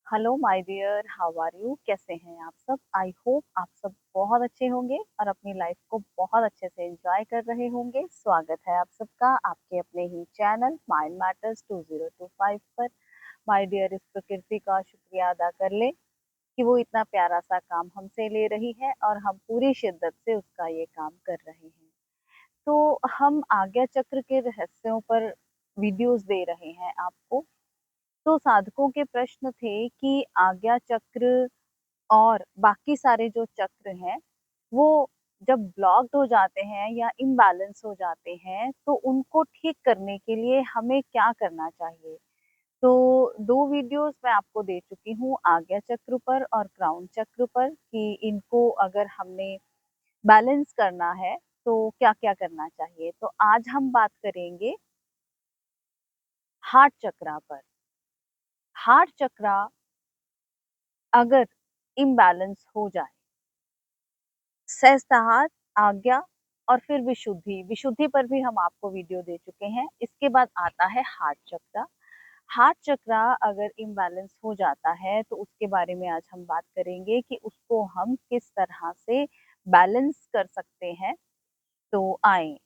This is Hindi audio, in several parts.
Hello my dear, how are you? कैसे हैं आप सब? आई होप आप सब बहुत अच्छे होंगे और अपनी लाइफ को बहुत अच्छे से एंजॉय कर रहे होंगे। स्वागत है आप सबका आपके अपने ही चैनल माइंड मैटर्स 2025 पर। माय डियर, इस प्रकृति का शुक्रिया अदा कर ले कि वो इतना प्यारा सा काम हमसे ले रही है और हम पूरी शिद्दत से उसका ये काम कर रहे हैं। तो हम आज्ञा चक्र के रहस्यों पर वीडियोस दे रहे हैं आपको। तो साधकों के प्रश्न थे कि आज्ञा चक्र और बाकी सारे जो चक्र हैं, वो जब ब्लॉक्ड हो जाते हैं या इम्बैलेंस हो जाते हैं, तो उनको ठीक करने के लिए हमें क्या करना चाहिए? तो 2 वीडियोस मैं आपको दे चुकी हूँ आज्ञा चक्र पर और क्राउन चक्र पर कि इनको अगर हमने बैलेंस करना है, तो क्या-क्या करना चाहिए? तो आज हम बात करेंगे हार्ट चक्रा पर। हार्ट चक्रा अगर इम्बैलेंस हो जाए, सहस्त्रहार, आज्ञा और फिर विशुद्धि। विशुद्धि पर भी हम आपको वीडियो दे चुके हैं। इसके बाद आता है हार्ट चक्रा। हार्ट चक्रा अगर इम्बैलेंस हो जाता है तो उसके बारे में आज हम बात करेंगे कि उसको हम किस तरह से बैलेंस कर सकते हैं। तो आएँ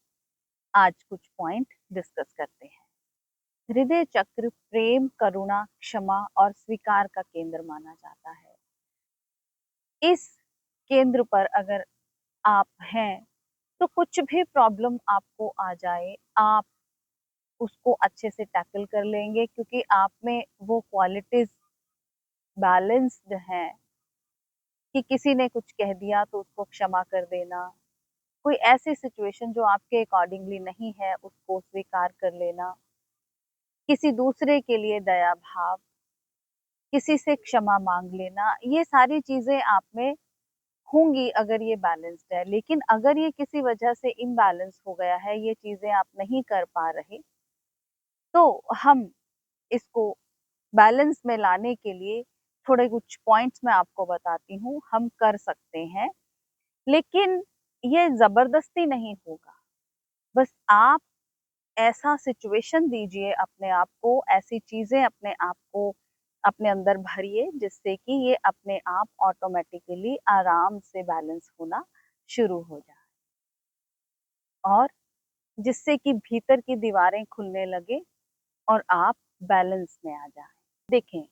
आज कुछ पॉइंट डिस्कस करते हैं। हृदय चक्र प्रेम, करुणा, क्षमा और स्वीकार का केंद्र माना जाता है। इस केंद्र पर अगर आप हैं, तो कुछ भी प्रॉब्लम आपको आ जाए, आप उसको अच्छे से टैकल कर लेंगे क्योंकि आप में वो क्वालिटीज़ बैलेंस्ड हैं कि किसी ने कुछ कह दिया तो उसको क्षमा कर देना, कोई ऐसी सिचुएशन जो आपके अकॉर्डिंगली नहीं है, उसको स्वीकार कर लेना, किसी दूसरे के लिए दया भाव, किसी से क्षमा माँग लेना, ये सारी चीज़ें आप में होंगी अगर ये बैलेंस्ड है। लेकिन अगर ये किसी वजह से इम्बैलेंस हो गया है, ये चीज़ें आप नहीं कर पा रहे, तो हम इसको बैलेंस में लाने के लिए थोड़े कुछ पॉइंट्स मैं आपको बताती हूँ, हम कर सकते हैं। लेकिन ये ज़बरदस्ती नहीं होगा, बस आप ऐसा सिचुएशन दीजिए अपने आप को, ऐसी चीज़ें अपने आप को अपने अंदर भरिए जिससे कि ये अपने आप ऑटोमैटिकली आराम से बैलेंस होना शुरू हो जाए और जिससे कि भीतर की दीवारें खुलने लगे और आप बैलेंस में आ जाएँ। देखें,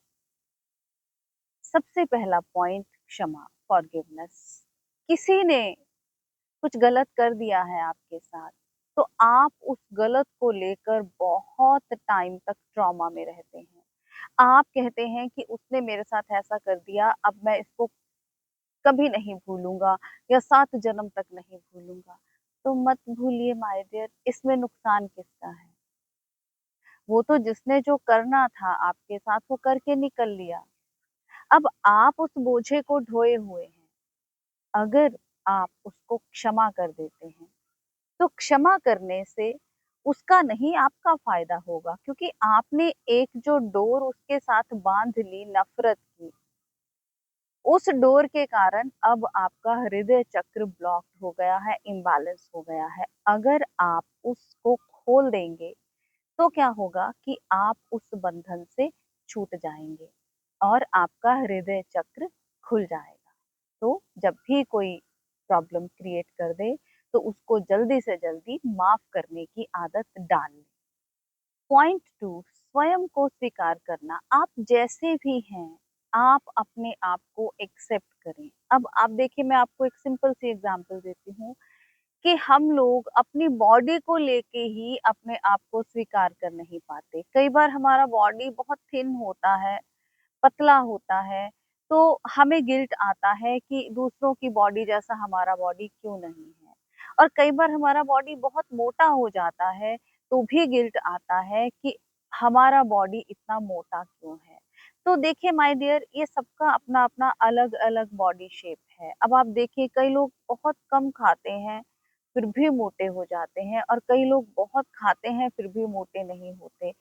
सबसे पहला पॉइंट क्षमा, फॉरगिवनेस। किसी ने कुछ गलत कर दिया है आपके साथ, तो आप उस गलत को लेकर बहुत टाइम तक ट्रॉमा में रहते हैं। आप कहते हैं कि उसने मेरे साथ ऐसा कर दिया, अब मैं इसको कभी नहीं भूलूँगा या 7 जन्म तक नहीं भूलूँगा। तो मत भूलिए माय डियर, इसमें नुकसान किसका है? वो तो जिसने जो करना था आपके साथ वो करके निकल लिया। अब आप उस बोझे को ढोए हुए हैं। अगर आप उसको क्षमा कर देते हैं, तो क्षमा करने से उसका नहीं आपका फ़ायदा होगा क्योंकि आपने एक जो डोर उसके साथ बाँध ली नफ़रत की, उस डोर के कारण अब आपका हृदय चक्र ब्लॉक्ड हो गया है, इम्बैलेंस हो गया है। अगर आप उसको खोल देंगे, तो क्या होगा कि आप उस बंधन से छूट जाएँगे और आपका हृदय चक्र खुल जाएगा। तो जब भी कोई प्रॉब्लम क्रिएट कर दे, तो उसको जल्दी से जल्दी माफ़ करने की आदत डाल लें। पॉइंट 2, स्वयं को स्वीकार करना। आप जैसे भी हैं, आप अपने आप को एक्सेप्ट करें। अब आप देखिए, मैं आपको एक सिंपल सी एग्ज़ाम्पल देती हूँ कि हम लोग अपनी बॉडी को लेके ही अपने आप को स्वीकार कर नहीं पाते। कई बार हमारा बॉडी बहुत थिन होता है, पतला होता है, तो हमें गिल्ट आता है कि दूसरों की बॉडी जैसा हमारा बॉडी क्यों नहीं है। और कई बार हमारा बॉडी बहुत मोटा हो जाता है, तो भी गिल्ट आता है कि हमारा बॉडी इतना मोटा क्यों है। तो देखिए माय डियर, ये सबका अपना-अपना अलग-अलग बॉडी शेप है। अब आप देखिए, कई लोग बहुत कम खाते हैं, फिर भी मोटे हो जाते हैं और कई लोग बहुत खाते हैं, फिर भी मोटे नहीं होते।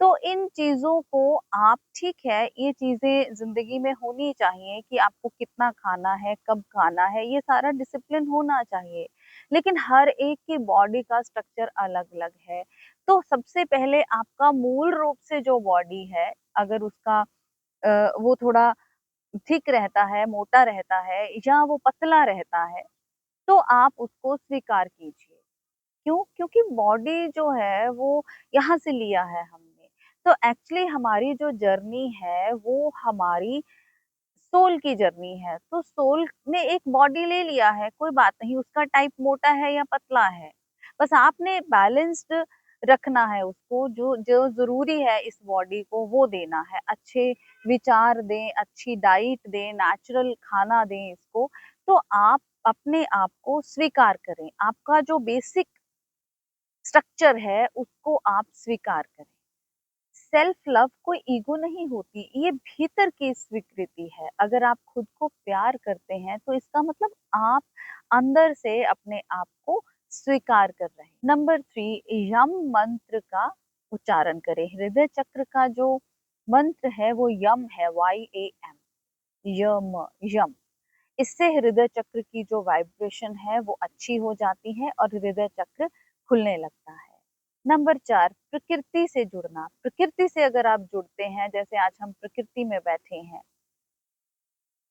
तो इन चीज़ों को आप, ठीक है, ये चीज़ें ज़िंदगी में होनी चाहिए कि आपको कितना खाना है, कब खाना है, ये सारा डिसिप्लिन होना चाहिए। लेकिन हर एक की बॉडी का स्ट्रक्चर अलग-अलग है। तो सबसे पहले आपका मूल रूप से जो बॉडी है, अगर उसका वो थोड़ा थिक रहता है, मोटा रहता है या वो पतला रहता है, तो आप उसको स्वीकार कीजिए। क्यों? क्योंकि बॉडी जो है वो यहाँ से लिया है हमने। तो एक्चुअली हमारी जो जर्नी है वो हमारी सोल की जर्नी है। तो सोल ने एक बॉडी ले लिया है, कोई बात नहीं, उसका टाइप मोटा है या पतला है। बस आपने बैलेंस्ड रखना है उसको, जो जो ज़रूरी है इस बॉडी को वो देना है। अच्छे विचार दें, अच्छी डाइट दें, नेचुरल खाना दें इसको, तो आप अपने आप को स्वीकार करें। आपका जो बेसिक स्ट्रक्चर है उसको आप स्वीकार करें। सेल्फ लव कोई ईगो नहीं होती, ये भीतर की स्वीकृति है। अगर आप खुद को प्यार करते हैं तो इसका मतलब आप अंदर से अपने आप को स्वीकार कर रहे हैं। नंबर 3, यम मंत्र का उच्चारण करें। हृदय चक्र का जो मंत्र है वो यम है, YAM, यम, यम। इससे हृदय चक्र की जो वाइब्रेशन है वो अच्छी हो जाती है और हृदय चक्र खुलने लगता है। नंबर 4, प्रकृति से जुड़ना। प्रकृति से अगर आप जुड़ते हैं, जैसे आज हम प्रकृति में बैठे हैं,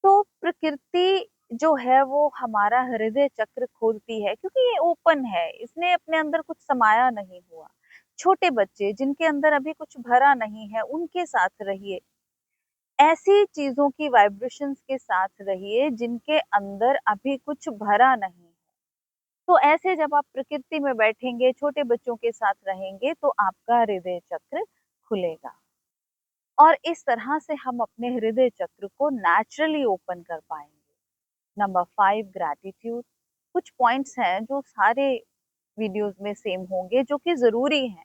तो प्रकृति जो है वो हमारा हृदय चक्र खोलती है, क्योंकि ये ओपन है, इसने अपने अंदर कुछ समाया नहीं हुआ। छोटे बच्चे जिनके अंदर अभी कुछ भरा नहीं है, उनके साथ रहिए। ऐसी चीजों की वाइब्रेशंस के साथ रहिए जिनके अंदर अभी कुछ भरा नहीं है। तो ऐसे जब आप प्रकृति में बैठेंगे, छोटे बच्चों के साथ रहेंगे, तो आपका हृदय चक्र खुलेगा। और इस तरह से हम अपने हृदय चक्र को नेचुरली ओपन कर पाएंगे। Number 5, gratitude. कुछ पॉइंट्स हैं जो सारे वीडियोस में सेम होंगे, जो कि जरूरी हैं।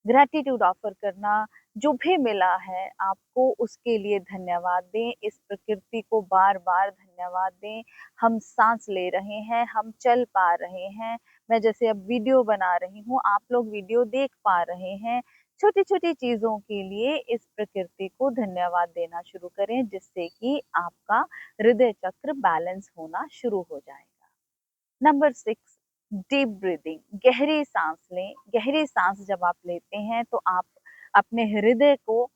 ग्रैटिट्यूड ऑफर करना, जो भी मिला है आपको उसके लिए धन्यवाद दें। इस प्रकृति को बार बार धन्यवाद दें। हम सांस ले रहे हैं, हम चल पा रहे हैं। मैं जैसे अब वीडियो बना रही हूँ, आप लोग वीडियो देख पा रहे हैं। छोटी छोटी चीजों के लिए इस प्रकृति को धन्यवाद देना शुरू करें, जिससे कि आपका हृदय चक्र बैलेंस होना शुरू हो जाएगा। Number 6, deep breathing. गहरी सांस लें। गहरी सांस जब आप लेते हैं तो आप अपने हृदय को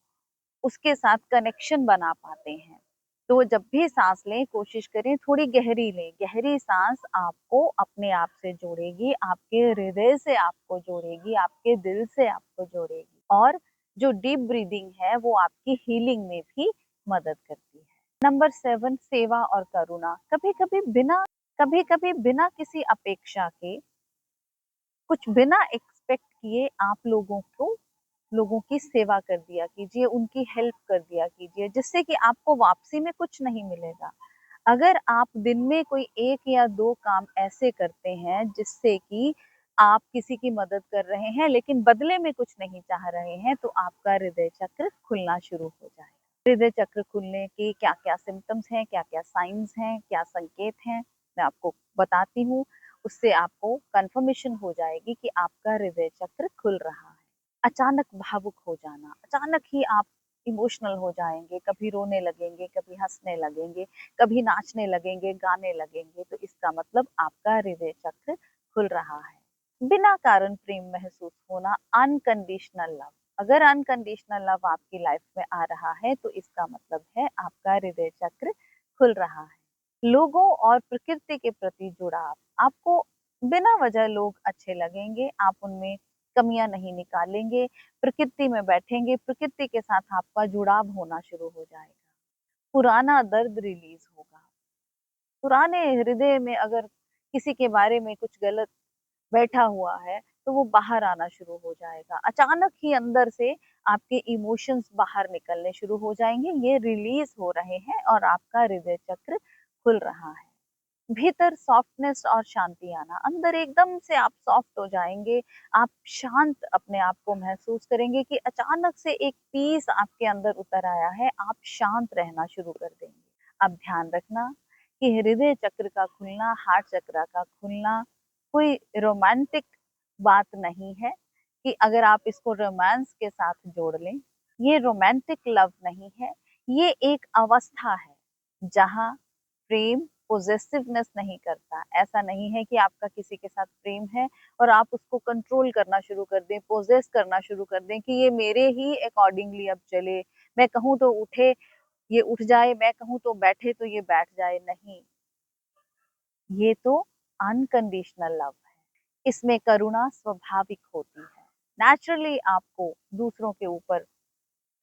उसके साथ कनेक्शन बना पाते हैं। तो जब भी सांस लें, कोशिश करें थोड़ी गहरी लें। गहरी सांस आपको अपने आप से जोड़ेगी, आपके हृदय से आपको जोड़ेगी, आपके दिल से आपको जोड़ेगी। और जो डीप ब्रीदिंग है वो आपकी हीलिंग में भी मदद करती है। नंबर 7, सेवा और करुणा। कभी कभी बिना किसी अपेक्षा के, कुछ बिना एक्सपेक्ट किए आप लोगों की सेवा कर दिया कीजिए, उनकी हेल्प कर दिया कीजिए, जिससे कि आपको वापसी में कुछ नहीं मिलेगा। अगर आप दिन में कोई 1 या 2 काम ऐसे करते हैं जिससे कि आप किसी की मदद कर रहे हैं लेकिन बदले में कुछ नहीं चाह रहे हैं, तो आपका हृदय चक्र खुलना शुरू हो जाएगा। हृदय चक्र खुलने के क्या-क्या सिम्पटम्स हैं, क्या-क्या साइन्स हैं, क्या संकेत हैं, मैं आपको बताती हूँ। उससे आपको कंफर्मेशन हो जाएगी कि आपका हृदय चक्र खुल रहा है। अचानक भावुक हो जाना, अचानक ही आप इमोशनल हो जाएंगे, कभी रोने लगेंगे, कभी हंसने लगेंगे, कभी नाचने लगेंगे, गाने लगेंगे, तो इसका मतलब आपका हृदय चक्र खुल रहा है। बिना कारण प्रेम महसूस होना, अनकंडीशनल लव। अगर अनकंडीशनल लव आपकी लाइफ में आ रहा है तो इसका मतलब है आपका हृदय चक्र खुल रहा है। लोगों और प्रकृति के प्रति जुड़ाव। आपको बिना वजह लोग अच्छे लगेंगे, आप उनमें कमियां नहीं निकालेंगे। प्रकृति में बैठेंगे, प्रकृति के साथ आपका जुड़ाव होना शुरू हो जाएगा। पुराना दर्द रिलीज होगा। पुराने हृदय में अगर किसी के बारे में कुछ गलत बैठा हुआ है तो वो बाहर आना शुरू हो जाएगा। अचानक ही अंदर से आपके इमोशंस बाहर निकलने शुरू हो जाएंगे, ये रिलीज हो रहे हैं और आपका हृदय चक्र खुल रहा है। भीतर सॉफ्टनेस और शांति आना, अंदर एकदम से आप सॉफ्ट हो जाएंगे। आप शांत अपने आप को महसूस करेंगे कि अचानक से एक पीस आपके अंदर उतर आया है, आप शांत रहना शुरू कर देंगे। अब ध्यान रखना कि हृदय चक्र का खुलना, हार्ट चक्र का खुलना कोई रोमांटिक बात नहीं है कि अगर आप इसको रोमांस के साथ जोड़ लें। ये रोमांटिक लव नहीं है, ये एक अवस्था है जहाँ प्रेम पोजेसिवनेस नहीं करता। ऐसा नहीं है कि आपका किसी के साथ प्रेम है और आप उसको कंट्रोल करना शुरू कर दें, पोजेस करना शुरू कर दें कि ये मेरे ही अकॉर्डिंगली अब चले, मैं कहूँ तो उठे ये उठ जाए, मैं कहूँ तो बैठे तो ये बैठ जाए, नहीं। ये तो अनकंडीशनल लव है। इसमें करुणा स्वाभाविक होती है। नेचुरली आपको दूसरों के ऊपर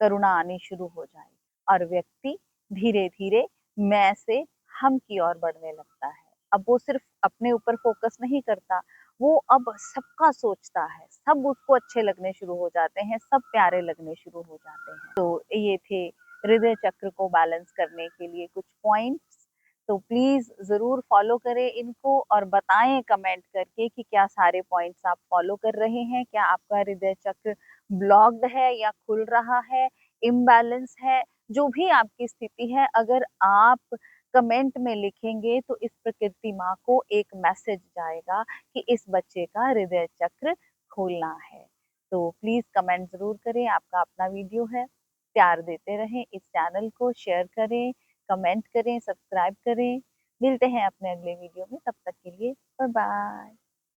करुणा आनी शुरू हो जाएगी और व्यक्ति धीरे-धीरे मैं से हम की ओर बढ़ने लगता है। अब वो सिर्फ अपने ऊपर फोकस नहीं करता, वो अब सबका सोचता है, सब उसको अच्छे लगने शुरू हो जाते हैं, सब प्यारे लगने शुरू हो जाते हैं। तो ये थे हृदय चक्र को बैलेंस करने के लिए कुछ पॉइंट्स। तो प्लीज़ ज़रूर फॉलो करें इनको और बताएँ कमेंट करके कि क्या सारे पॉइंट्स आप फॉलो कर रहे हैं? क्या आपका हृदय चक्र ब्लॉक्ड है या खुल रहा है, इम्बैलेंस है? जो भी आपकी स्थिति है, अगर आप कमेंट में लिखेंगे तो इस प्रकृति माँ को एक मैसेज जाएगा कि इस बच्चे का हृदय चक्र खोलना है। तो प्लीज़ कमेंट ज़रूर करें, आपका अपना वीडियो है। प्यार देते रहें, इस चैनल को शेयर करें, कमेंट करें, सब्सक्राइब करें। मिलते हैं अपने अगले वीडियो में, तब तक के लिए बाय बाय।